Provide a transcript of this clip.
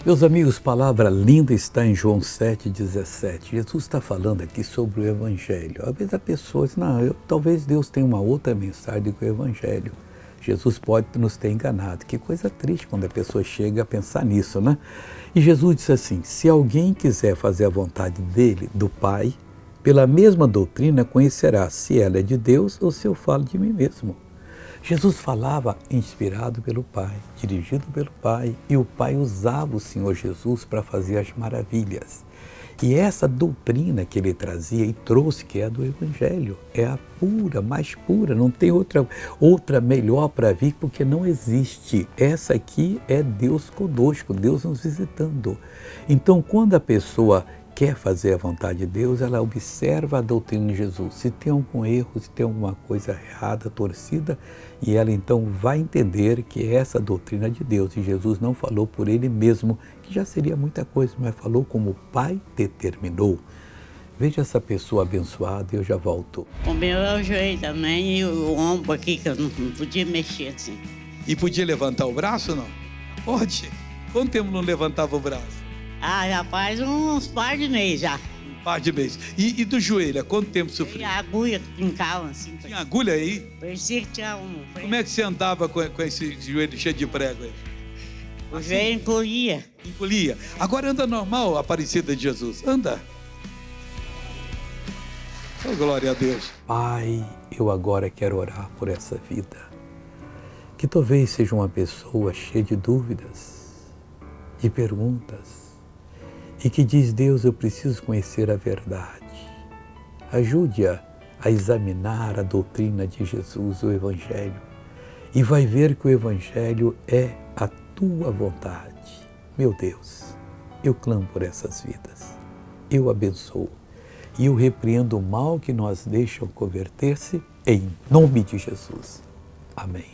Meus amigos, palavra linda está em João 7,17. Jesus está falando aqui sobre o Evangelho. Às vezes a pessoa diz, não, talvez Deus tenha uma outra mensagem do que o Evangelho. Jesus pode nos ter enganado. Que coisa triste quando a pessoa chega a pensar nisso, né? E Jesus disse assim, se alguém quiser fazer a vontade dele, do Pai, pela mesma doutrina conhecerá se ela é de Deus ou se eu falo de mim mesmo. Jesus falava inspirado pelo Pai, dirigido pelo Pai, e o Pai usava o Senhor Jesus para fazer as maravilhas. E essa doutrina que ele trazia e trouxe, que é a do Evangelho, é a pura, mais pura, não tem outra melhor para vir, porque não existe. Essa aqui é Deus conosco, Deus nos visitando. Então, quando a pessoa quer fazer a vontade de Deus, ela observa a doutrina de Jesus. Se tem algum erro, se tem alguma coisa errada, torcida, e ela então vai entender que é essa doutrina de Deus. E Jesus não falou por ele mesmo, que já seria muita coisa, mas falou como o Pai determinou. Veja essa pessoa abençoada e eu já volto. O meu é o joelho também e o ombro aqui, que eu não podia mexer assim. E podia levantar o braço, não? Pode. Quanto tempo não levantava o braço? Ah, já faz uns par de meses já. Um par de meses. E do joelho, há quanto tempo E sofria? a agulha que pincava assim. Tinha agulha aí? Parecia que tinha Como é que você andava com esse joelho cheio de prego aí? O joelho encolhia. Engolia. Agora anda normal, Aparecida de Jesus. Anda. Oh, glória a Deus. Pai, eu agora quero orar por essa vida. Que talvez seja uma pessoa cheia de dúvidas, de perguntas, e que diz, Deus, eu preciso conhecer a verdade. Ajude-a a examinar a doutrina de Jesus, o Evangelho, e vai ver que o Evangelho é a tua vontade. Meu Deus, eu clamo por essas vidas, eu abençoo, e eu repreendo o mal que nos deixam converter-se, em nome de Jesus. Amém.